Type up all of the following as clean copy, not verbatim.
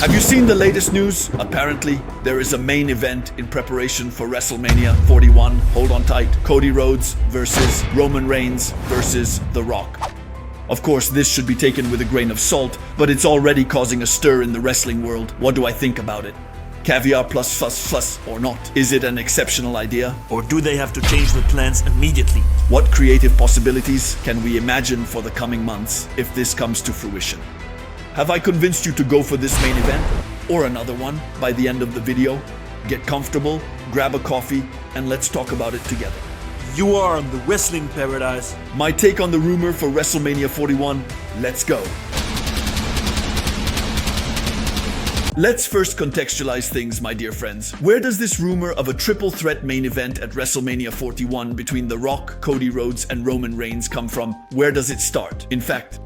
Have you seen the latest news? Apparently, there is a main event in preparation for WrestleMania 41. Hold on tight. Cody Rhodes versus Roman Reigns versus The Rock. Of course, this should be taken with a grain of salt, but it's already causing a stir in the wrestling world. What do I think about it? Caviar plus fuss or not? Is it an exceptional idea? Or do they have to change the plans immediately? What creative possibilities can we imagine for the coming months if this comes to fruition? Have I convinced you to go for this main event or another one by the end of the video? Get comfortable, grab a coffee, and let's talk about it together. You are on the Wrestling Paradise. My take on the rumor for WrestleMania 41. Let's go. Let's first contextualize things, my dear friends. Where does this rumor of a triple threat main event at WrestleMania 41 between The Rock, Cody Rhodes, and Roman Reigns come from? Where does it start? In fact,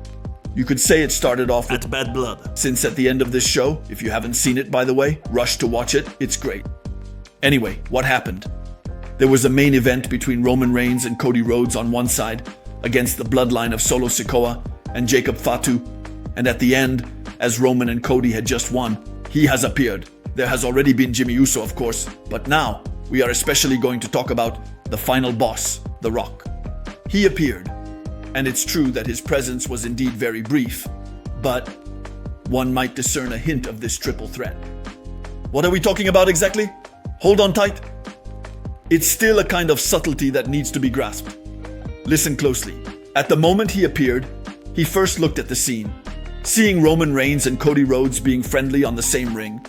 you could say it started off with bad blood. Since at the end of this show, if you haven't seen it by the way, rush to watch it, it's great. Anyway, what happened? There was a main event between Roman Reigns and Cody Rhodes on one side, against the bloodline of Solo Sikoa and Jacob Fatu, and at the end, as Roman and Cody had just won, he has appeared. There has already been Jimmy Uso, of course, but now we are especially going to talk about the final boss, The Rock. He appeared. And it's true that his presence was indeed very brief, but one might discern a hint of this triple threat. What are we talking about exactly? Hold on tight. It's still a kind of subtlety that needs to be grasped. Listen closely. At the moment he appeared, he first looked at the scene, seeing Roman Reigns and Cody Rhodes being friendly on the same ring,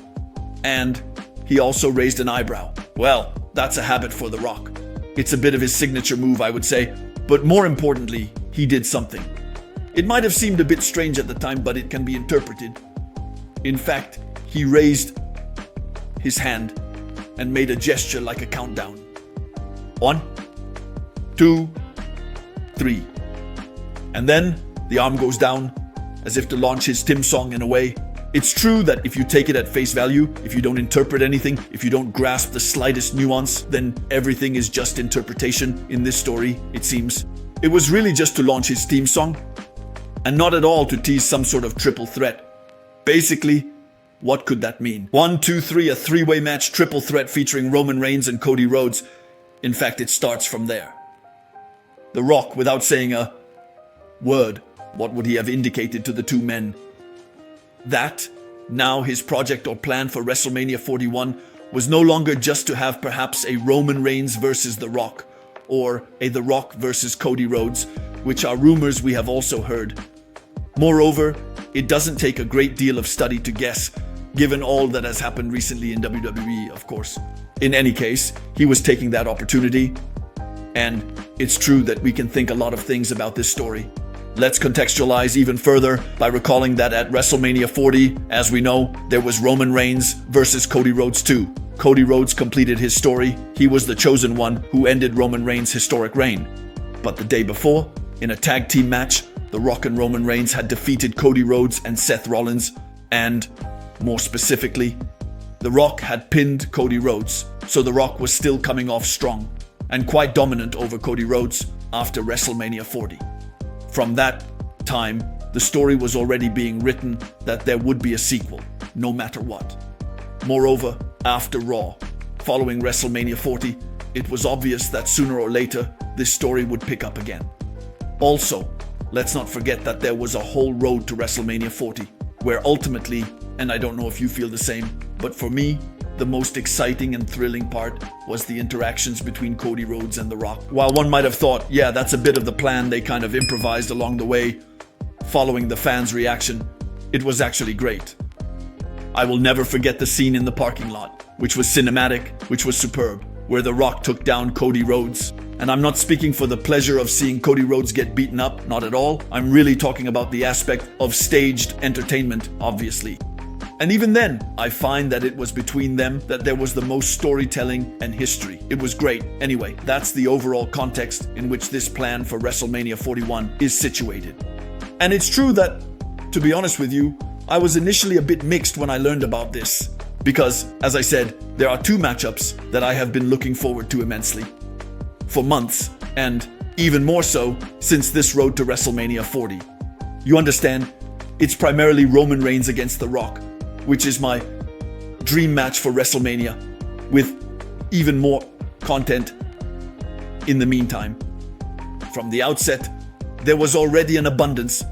and he also raised an eyebrow. Well, that's a habit for The Rock. It's a bit of his signature move, I would say, but more importantly, he did something. It might have seemed a bit strange at the time, but it can be interpreted. In fact, he raised his hand and made a gesture like a countdown. 1, 2, 3. And then the arm goes down as if to launch his theme song in a way. It's true that if you take it at face value, if you don't interpret anything, if you don't grasp the slightest nuance, then everything is just interpretation in this story, it seems. It was really just to launch his theme song, and not at all to tease some sort of triple threat. Basically, what could that mean? 1, 2, 3, a three-way match triple threat featuring Roman Reigns and Cody Rhodes. In fact, it starts from there. The Rock, without saying a word, what would he have indicated to the two men? That, now his project or plan for WrestleMania 41 was no longer just to have perhaps a Roman Reigns versus The Rock, or a The Rock versus Cody Rhodes, which are rumors we have also heard. Moreover, it doesn't take a great deal of study to guess, given all that has happened recently in WWE, of course. In any case, he was taking that opportunity, and it's true that we can think a lot of things about this story. Let's contextualize even further by recalling that at WrestleMania 40, as we know, there was Roman Reigns versus Cody Rhodes too. Cody Rhodes completed his story. He was the chosen one who ended Roman Reigns' historic reign. But the day before, in a tag team match, The Rock and Roman Reigns had defeated Cody Rhodes and Seth Rollins, and, more specifically, The Rock had pinned Cody Rhodes, so The Rock was still coming off strong and quite dominant over Cody Rhodes after WrestleMania 40. From that time, the story was already being written that there would be a sequel, no matter what. Moreover, after Raw, following WrestleMania 40, it was obvious that sooner or later, this story would pick up again. Also, let's not forget that there was a whole road to WrestleMania 40, where ultimately, and I don't know if you feel the same, but for me, the most exciting and thrilling part was the interactions between Cody Rhodes and The Rock. While one might have thought, yeah, that's a bit of the plan they kind of improvised along the way, following the fans' reaction, it was actually great. I will never forget the scene in the parking lot, which was cinematic, which was superb, where The Rock took down Cody Rhodes. And I'm not speaking for the pleasure of seeing Cody Rhodes get beaten up, not at all. I'm really talking about the aspect of staged entertainment, obviously. And even then, I find that it was between them that there was the most storytelling and history. It was great. Anyway, that's the overall context in which this plan for WrestleMania 41 is situated. And it's true that, to be honest with you, I was initially a bit mixed when I learned about this. Because, as I said, there are two matchups that I have been looking forward to immensely. For months, and even more so since this road to WrestleMania 40. You understand? It's primarily Roman Reigns against The Rock, which is my dream match for WrestleMania, with even more content in the meantime. From the outset, there was already an abundance,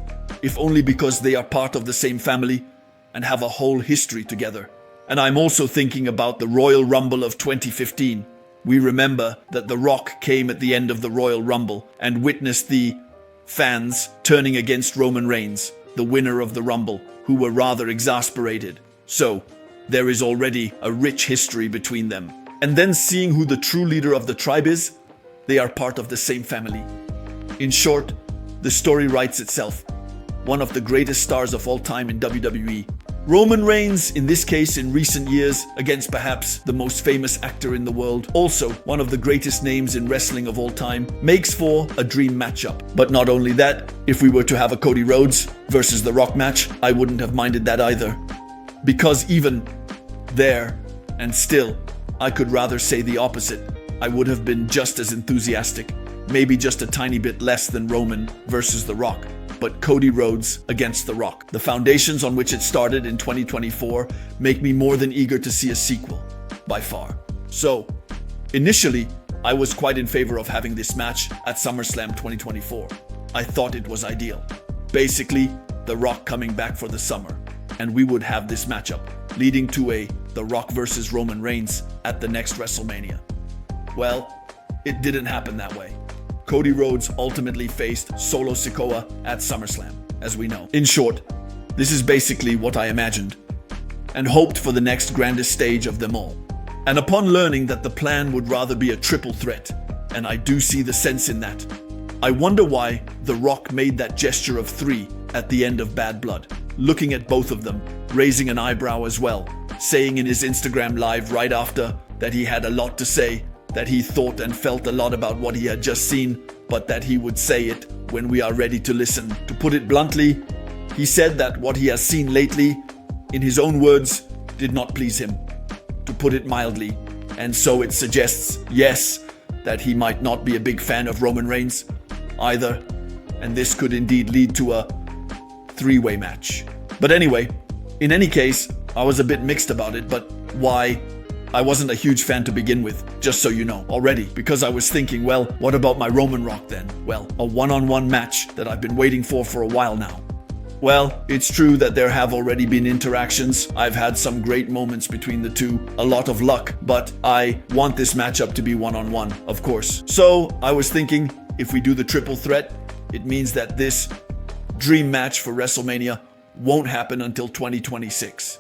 if only because they are part of the same family and have a whole history together. And I'm also thinking about the Royal Rumble of 2015. We remember that The Rock came at the end of the Royal Rumble and witnessed the fans turning against Roman Reigns, the winner of the Rumble, who were rather exasperated. So, there is already a rich history between them. And then seeing who the true leader of the tribe is, they are part of the same family. In short, the story writes itself. One of the greatest stars of all time in WWE. Roman Reigns, in this case in recent years, against perhaps the most famous actor in the world, also one of the greatest names in wrestling of all time, makes for a dream matchup. But not only that, if we were to have a Cody Rhodes versus The Rock match, I wouldn't have minded that either. Because even there, and still, I could rather say the opposite. I would have been just as enthusiastic, maybe just a tiny bit less than Roman versus The Rock. But Cody Rhodes against The Rock. The foundations on which it started in 2024 make me more than eager to see a sequel, by far. So, initially, I was quite in favor of having this match at SummerSlam 2024. I thought it was ideal. Basically, The Rock coming back for the summer, and we would have this matchup, leading to a The Rock versus Roman Reigns at the next WrestleMania. Well, it didn't happen that way. Cody Rhodes ultimately faced Solo Sikoa at SummerSlam, as we know. In short, this is basically what I imagined, and hoped for the next grandest stage of them all. And upon learning that the plan would rather be a triple threat, and I do see the sense in that, I wonder why The Rock made that gesture of 3 at the end of Bad Blood, looking at both of them, raising an eyebrow as well, saying in his Instagram live right after that he had a lot to say, that he thought and felt a lot about what he had just seen, but that he would say it when we are ready to listen. To put it bluntly, he said that what he has seen lately, in his own words, did not please him, to put it mildly. And so it suggests, yes, that he might not be a big fan of Roman Reigns either, and this could indeed lead to a 3-way match. But anyway, in any case, I was a bit mixed about it, but why? I wasn't a huge fan to begin with, just so you know, already, because I was thinking, well, what about my Roman Rock then? Well, a one-on-one match that I've been waiting for a while now. Well, it's true that there have already been interactions. I've had some great moments between the two, a lot of luck, but I want this matchup to be one-on-one, of course. So I was thinking, if we do the triple threat, it means that this dream match for WrestleMania won't happen until 2026.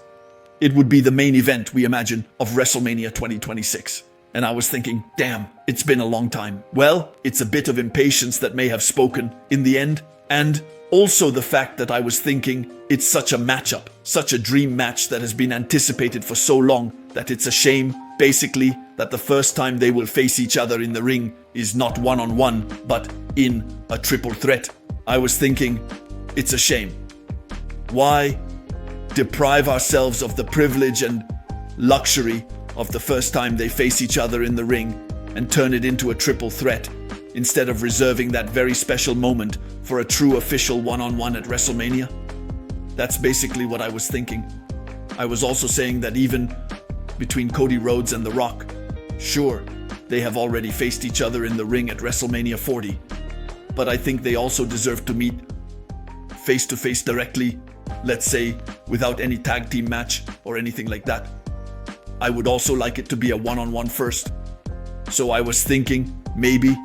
It would be the main event, we imagine, of WrestleMania 2026. And I was thinking, damn, it's been a long time. Well, it's a bit of impatience that may have spoken in the end, and also the fact that I was thinking it's such a matchup, such a dream match that has been anticipated for so long that it's a shame, basically, that the first time they will face each other in the ring is not one-on-one, but in a triple threat. I was thinking, it's a shame. Why deprive ourselves of the privilege and luxury of the first time they face each other in the ring and turn it into a triple threat instead of reserving that very special moment for a true official one-on-one at WrestleMania? That's basically what I was thinking. I was also saying that even between Cody Rhodes and The Rock, sure, they have already faced each other in the ring at WrestleMania 40, but I think they also deserve to meet face-to-face directly, let's say, without any tag team match or anything like that. I would also like it to be a one-on-one first. So I was thinking, maybe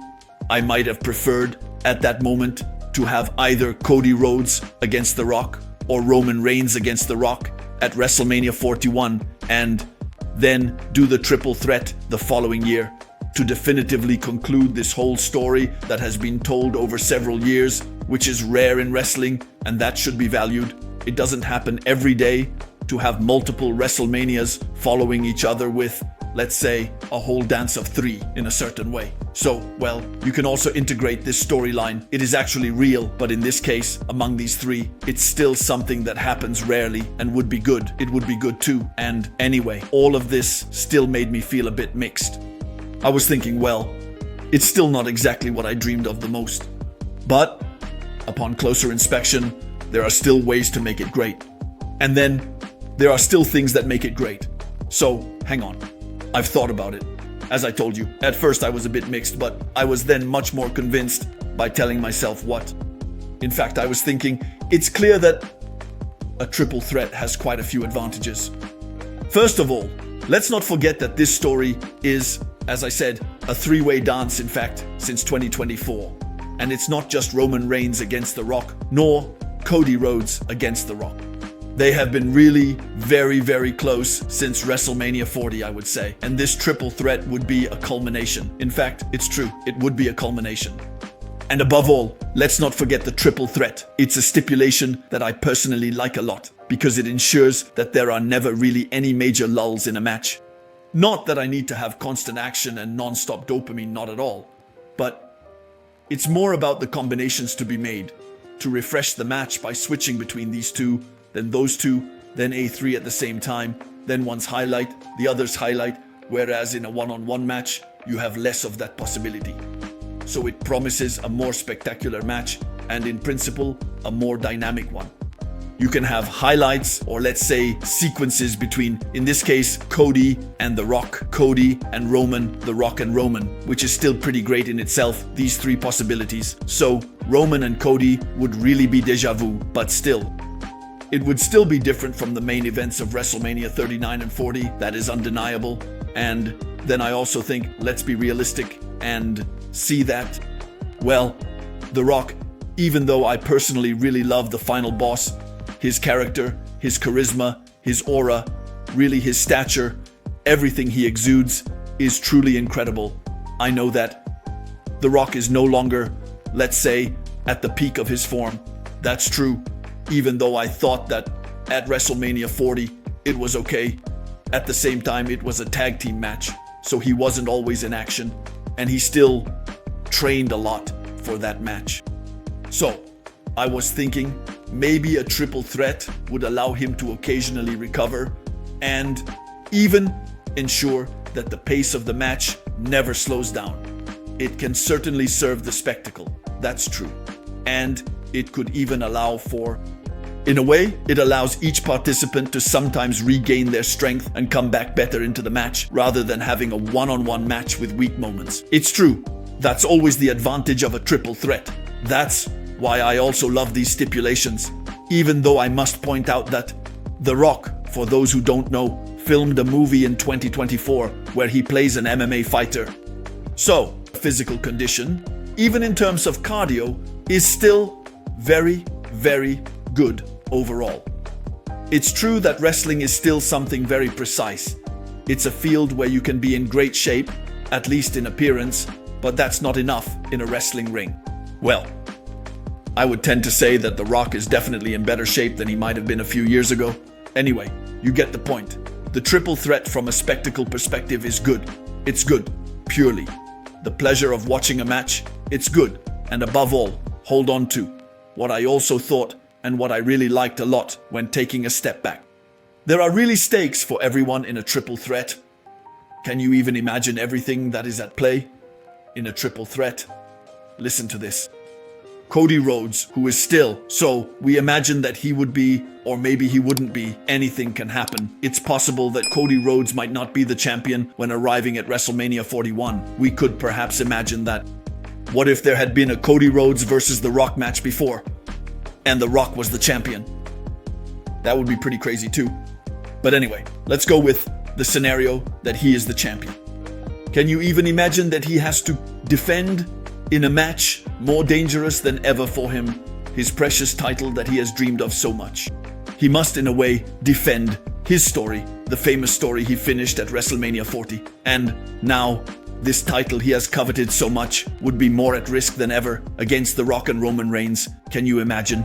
I might have preferred at that moment to have either Cody Rhodes against The Rock or Roman Reigns against The Rock at WrestleMania 41 and then do the triple threat the following year to definitively conclude this whole story that has been told over several years, which is rare in wrestling, and that should be valued. It doesn't happen every day to have multiple WrestleManias following each other with, let's say, a whole dance of 3 in a certain way. So, well, you can also integrate this storyline. It is actually real, but in this case, among these 3, it's still something that happens rarely and would be good. It would be good too. And anyway, all of this still made me feel a bit mixed. I was thinking, well, it's still not exactly what I dreamed of the most. But upon closer inspection, there are still ways to make it great. And then there are still things that make it great. So, hang on. I've thought about it. As I told you, at first I was a bit mixed, but I was then much more convinced by telling myself what. In fact, I was thinking, it's clear that a triple threat has quite a few advantages. First of all, let's not forget that this story is, as I said, a three-way dance, in fact, since 2024. And it's not just Roman Reigns against The Rock, nor Cody Rhodes against The Rock. They have been really very, very close since WrestleMania 40, I would say. And this triple threat would be a culmination. In fact, it's true, it would be a culmination. And above all, let's not forget the triple threat. It's a stipulation that I personally like a lot, because it ensures that there are never really any major lulls in a match. Not that I need to have constant action and non-stop dopamine, not at all. But it's more about the combinations to be made, to refresh the match by switching between these two, then those two, then A3 at the same time, then one's highlight, the other's highlight, whereas in a one-on-one match, you have less of that possibility. So it promises a more spectacular match, and in principle, a more dynamic one. You can have highlights, or let's say sequences between, in this case, Cody and The Rock, Cody and Roman, The Rock and Roman, which is still pretty great in itself, these three possibilities. So Roman and Cody would really be déjà vu, but still. It would still be different from the main events of WrestleMania 39 and 40, that is undeniable. And then I also think, let's be realistic and see that, well, The Rock, even though I personally really love the final boss, his character, his charisma, his aura, really his stature, everything he exudes is truly incredible. I know that The Rock is no longer, let's say, at the peak of his form. That's true. Even though I thought that at WrestleMania 40, it was okay. At the same time, it was a tag team match, so he wasn't always in action, and he still trained a lot for that match. So, I was thinking maybe a triple threat would allow him to occasionally recover and even ensure that the pace of the match never slows down. It can certainly serve the spectacle, that's true. And it could even allow for, in a way, it allows each participant to sometimes regain their strength and come back better into the match, rather than having a one-on-one match with weak moments. It's true, that's always the advantage of a triple threat. That's why I also love these stipulations, even though I must point out that The Rock, for those who don't know, filmed a movie in 2024 where he plays an MMA fighter. So, physical condition, even in terms of cardio, is still very, very good overall. It's true that wrestling is still something very precise. It's a field where you can be in great shape, at least in appearance, but that's not enough in a wrestling ring. Well, I would tend to say that The Rock is definitely in better shape than he might have been a few years ago. Anyway, you get the point. The triple threat from a spectacle perspective is good. It's good, purely. The pleasure of watching a match, it's good. And above all, hold on to what I also thought and what I really liked a lot when taking a step back. There are really stakes for everyone in a triple threat. Can you even imagine everything that is at play in a triple threat? Listen to this. Cody Rhodes, who is still, so we imagine that he would be, or maybe he wouldn't be, anything can happen. It's possible that Cody Rhodes might not be the champion when arriving at WrestleMania 41. We could perhaps imagine that. What if there had been a Cody Rhodes versus The Rock match before, and The Rock was the champion? That would be pretty crazy too. But anyway, let's go with the scenario that he is the champion. Can you even imagine that he has to defend in a match more dangerous than ever for him, his precious title that he has dreamed of so much? He must, in a way, defend his story, the famous story he finished at WrestleMania 40. And now, this title he has coveted so much would be more at risk than ever against The Rock and Roman Reigns. Can you imagine?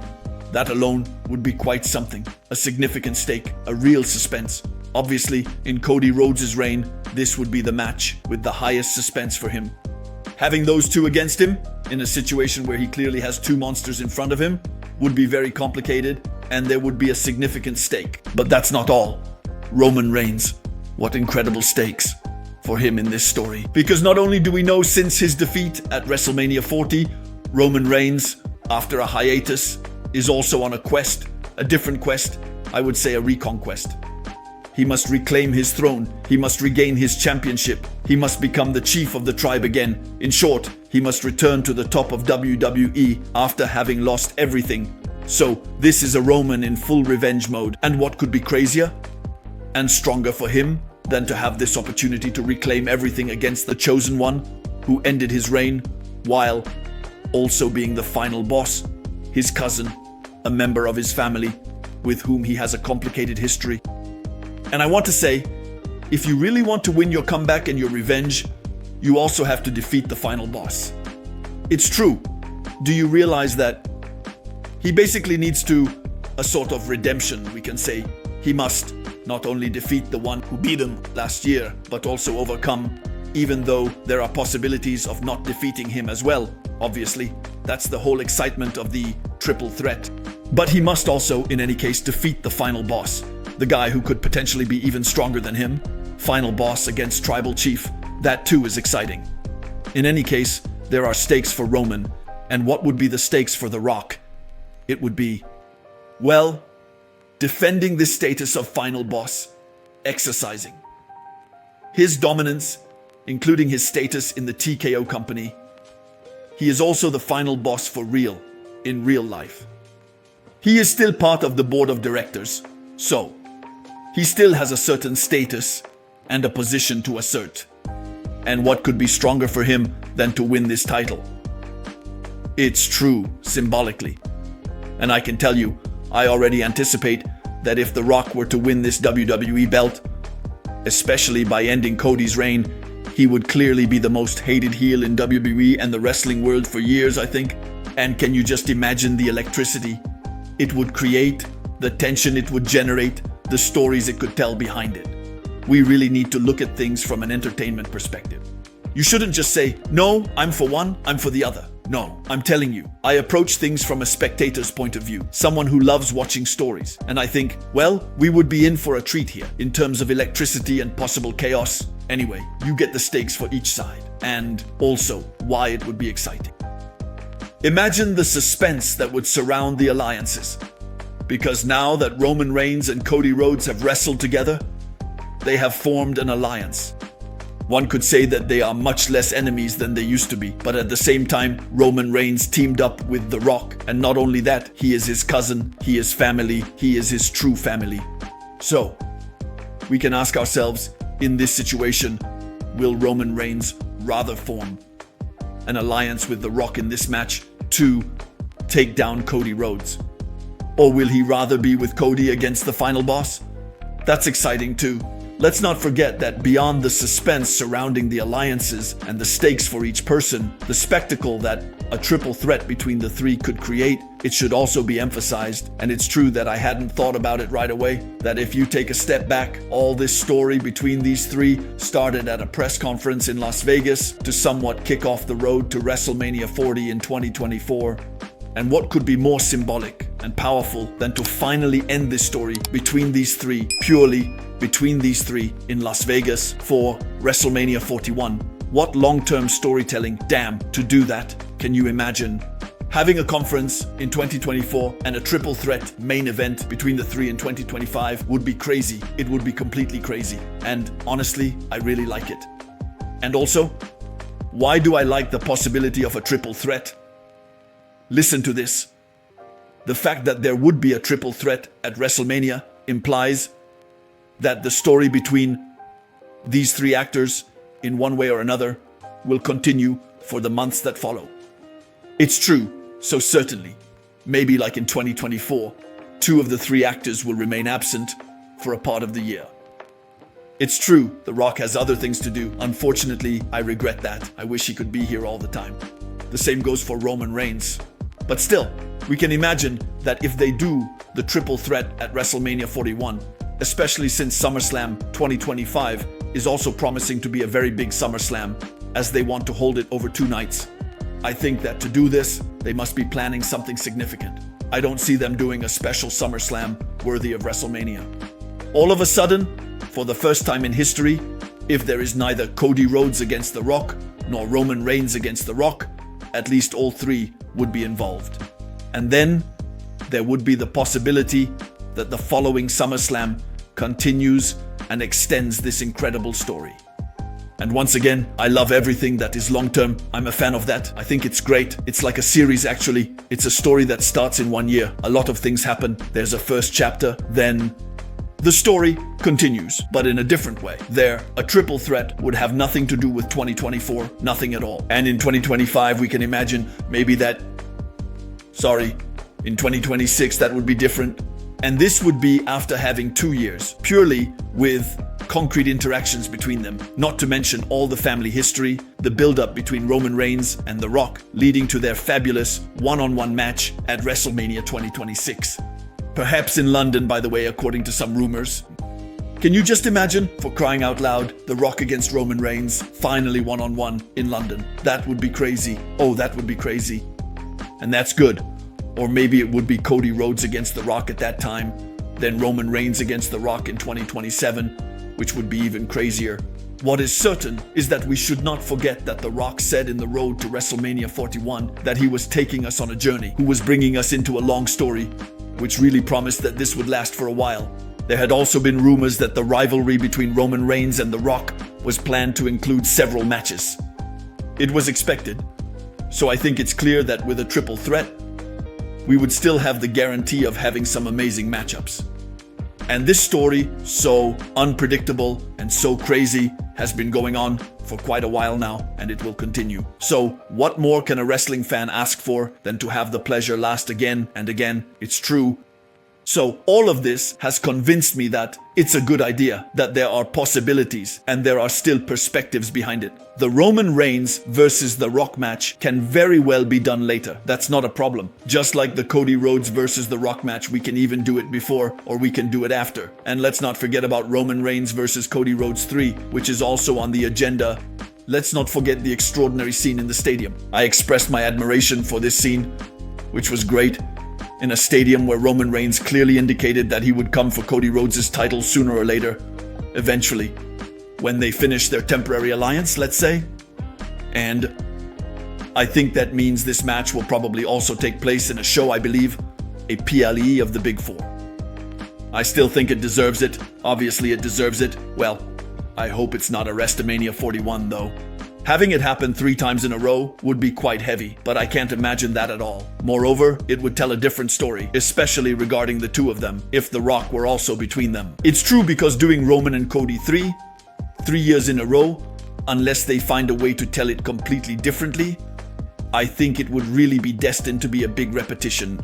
That alone would be quite something. A significant stake, a real suspense. Obviously, in Cody Rhodes' reign, this would be the match with the highest suspense for him. Having those two against him, in a situation where he clearly has two monsters in front of him, would be very complicated, and there would be a significant stake. But that's not all. Roman Reigns, what incredible stakes for him in this story. Because not only do we know since his defeat at WrestleMania 40, Roman Reigns, after a hiatus, is also on a quest a different quest, I would say a reconquest. He must reclaim his throne. He must regain his championship. He must become the chief of the tribe again. In short, he must return to the top of WWE after having lost everything. So, this is a Roman in full revenge mode. And what could be crazier and stronger for him than to have this opportunity to reclaim everything against the Chosen One, who ended his reign while also being the final boss, his cousin, a member of his family with whom he has a complicated history. And I want to say, if you really want to win your comeback and your revenge, you also have to defeat the final boss. It's true. Do you realize that he basically needs a sort of redemption, we can say. He must not only defeat the one who beat him last year, but also overcome, even though there are possibilities of not defeating him as well, obviously. That's the whole excitement of the triple threat. But he must also, in any case, defeat the final boss. The guy who could potentially be even stronger than him. Final boss against tribal chief. That too is exciting. In any case, there are stakes for Roman. And what would be the stakes for The Rock? It would be, well, defending the status of final boss, exercising his dominance, including his status in the TKO company. He is also the final boss for real, in real life. He is still part of the board of directors, so he still has a certain status and a position to assert. And what could be stronger for him than to win this title? It's true, symbolically. And I can tell you, I already anticipate that if The Rock were to win this WWE belt, especially by ending Cody's reign, he would clearly be the most hated heel in WWE and the wrestling world for years, I think. And can you just imagine the electricity it would create, the tension it would generate, the stories it could tell behind it? We really need to look at things from an entertainment perspective. You shouldn't just say, no, I'm for one, I'm for the other. No, I'm telling you, I approach things from a spectator's point of view, someone who loves watching stories. And I think, well, we would be in for a treat here in terms of electricity and possible chaos. Anyway, you get the stakes for each side and also why it would be exciting. Imagine the suspense that would surround the alliances. Because now that Roman Reigns and Cody Rhodes have wrestled together, they have formed an alliance. One could say that they are much less enemies than they used to be, but at the same time, Roman Reigns teamed up with The Rock, and not only that, he is his cousin, he is family, he is his true family. So, we can ask ourselves, in this situation, will Roman Reigns rather form an alliance with The Rock in this match to take down Cody Rhodes? Or will he rather be with Cody against the final boss? That's exciting too. Let's not forget that beyond the suspense surrounding the alliances and the stakes for each person, the spectacle that a triple threat between the three could create, it should also be emphasized. And it's true that I hadn't thought about it right away, that if you take a step back, all this story between these three started at a press conference in Las Vegas to somewhat kick off the road to WrestleMania 40 in 2024. And what could be more symbolic and powerful than to finally end this story between these three, purely between these three in Las Vegas for WrestleMania 41? What long-term storytelling, damn, to do that. Can you imagine? Having a conference in 2024 and a triple threat main event between the three in 2025 would be crazy. It would be completely crazy. And honestly, I really like it. And also, why do I like the possibility of a triple threat? Listen to this. The fact that there would be a triple threat at WrestleMania implies that the story between these three actors, in one way or another, will continue for the months that follow. It's true, so certainly, maybe like in 2024, two of the three actors will remain absent for a part of the year. It's true, The Rock has other things to do. Unfortunately, I regret that. I wish he could be here all the time. The same goes for Roman Reigns. But still, we can imagine that if they do the triple threat at WrestleMania 41, especially since SummerSlam 2025 is also promising to be a very big SummerSlam, as they want to hold it over 2 nights. I think that to do this, they must be planning something significant. I don't see them doing a special SummerSlam worthy of WrestleMania. All of a sudden, for the first time in history, if there is neither Cody Rhodes against The Rock, nor Roman Reigns against The Rock, at least all three would be involved. And then, there would be the possibility that the following SummerSlam continues and extends this incredible story. And once again, I love everything that is long-term. I'm a fan of that. I think it's great. It's like a series, actually. It's a story that starts in 1 year. A lot of things happen. There's a first chapter, then the story continues, but in a different way. There, a triple threat would have nothing to do with 2024, nothing at all. And in 2025, we can imagine maybe in 2026, that would be different. And this would be after having 2 years, purely with concrete interactions between them, not to mention all the family history, the build-up between Roman Reigns and The Rock, leading to their fabulous one-on-one match at WrestleMania 2026. Perhaps in London, by the way, according to some rumors. Can you just imagine, for crying out loud, The Rock against Roman Reigns, finally one-on-one in London? That would be crazy. Oh, that would be crazy. And that's good. Or maybe it would be Cody Rhodes against The Rock at that time, then Roman Reigns against The Rock in 2027, which would be even crazier. What is certain is that we should not forget that The Rock said in the road to WrestleMania 41 that he was taking us on a journey, who was bringing us into a long story, which really promised that this would last for a while. There had also been rumors that the rivalry between Roman Reigns and The Rock was planned to include several matches. It was expected, so I think it's clear that with a triple threat, we would still have the guarantee of having some amazing matchups. And this story, so unpredictable and so crazy, has been going on for quite a while now, and it will continue. So, what more can a wrestling fan ask for than to have the pleasure last again and again? It's true. So, all of this has convinced me that it's a good idea, that there are possibilities, and there are still perspectives behind it. The Roman Reigns versus The Rock match can very well be done later. That's not a problem. Just like the Cody Rhodes versus The Rock match, we can even do it before, or we can do it after. And let's not forget about Roman Reigns versus Cody Rhodes 3, which is also on the agenda. Let's not forget the extraordinary scene in the stadium. I expressed my admiration for this scene, which was great. In a stadium where Roman Reigns clearly indicated that he would come for Cody Rhodes' title sooner or later, eventually, when they finish their temporary alliance, let's say. And I think that means this match will probably also take place in a show, I believe, a PLE of the Big Four. I still think it deserves it. Obviously, it deserves it. Well, I hope it's not a WrestleMania 41, though. Having it happen 3 times in a row would be quite heavy, but I can't imagine that at all. Moreover, it would tell a different story, especially regarding the two of them, if The Rock were also between them. It's true because doing Roman and Cody 3 years in a row, unless they find a way to tell it completely differently, I think it would really be destined to be a big repetition.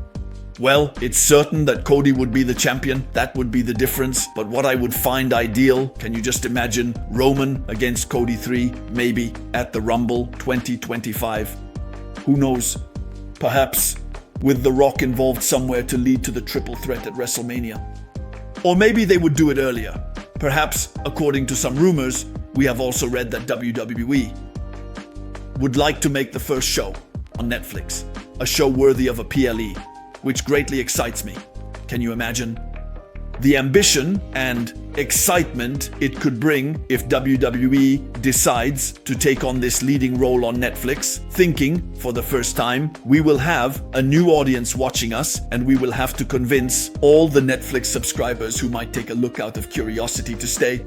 Well, it's certain that Cody would be the champion. That would be the difference. But what I would find ideal, can you just imagine Roman against Cody 3, maybe at the Rumble 2025? Who knows? Perhaps with The Rock involved somewhere to lead to the triple threat at WrestleMania. Or maybe they would do it earlier. Perhaps, according to some rumors, we have also read that WWE would like to make the first show on Netflix, a show worthy of a PLE, which greatly excites me. Can you imagine? The ambition and excitement it could bring if WWE decides to take on this leading role on Netflix, thinking, for the first time, we will have a new audience watching us and we will have to convince all the Netflix subscribers who might take a look out of curiosity to stay.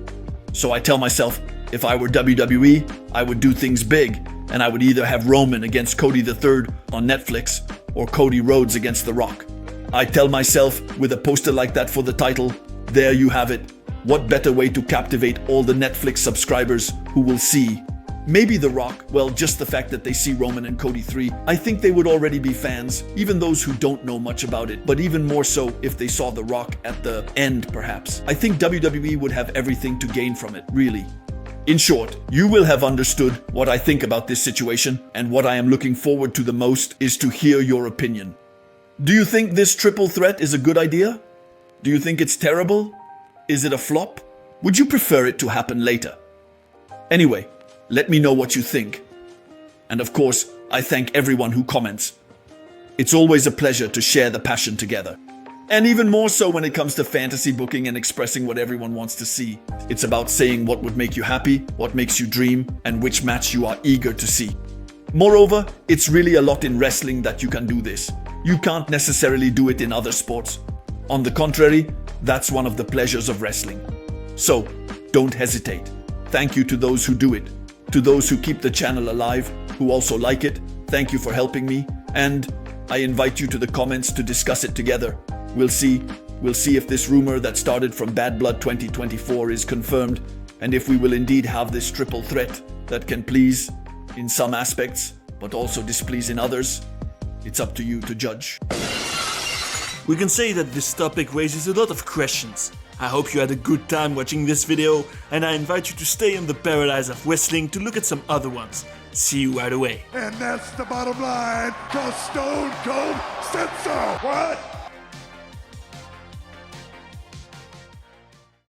So I tell myself, if I were WWE, I would do things big and I would either have Roman against Cody III on Netflix or Cody Rhodes against The Rock. I tell myself, with a poster like that for the title, there you have it. What better way to captivate all the Netflix subscribers who will see? Maybe The Rock, well, just the fact that they see Roman and Cody 3, I think they would already be fans, even those who don't know much about it, but even more so if they saw The Rock at the end, perhaps. I think WWE would have everything to gain from it, really. In short, you will have understood what I think about this situation, and what I am looking forward to the most is to hear your opinion. Do you think this triple threat is a good idea? Do you think it's terrible? Is it a flop? Would you prefer it to happen later? Anyway, let me know what you think. And of course, I thank everyone who comments. It's always a pleasure to share the passion together. And even more so when it comes to fantasy booking and expressing what everyone wants to see. It's about saying what would make you happy, what makes you dream, and which match you are eager to see. Moreover, it's really a lot in wrestling that you can do this. You can't necessarily do it in other sports. On the contrary, that's one of the pleasures of wrestling. So, don't hesitate. Thank you to those who do it. To those who keep the channel alive, who also like it, thank you for helping me. And I invite you to the comments to discuss it together. We'll see if this rumor that started from Bad Blood 2024 is confirmed, and if we will indeed have this triple threat that can please in some aspects, but also displease in others. It's up to you to judge. We can say that this topic raises a lot of questions. I hope you had a good time watching this video, and I invite you to stay in the paradise of wrestling to look at some other ones. See you right away. And that's the bottom line, 'cause Stone Cold said so. What?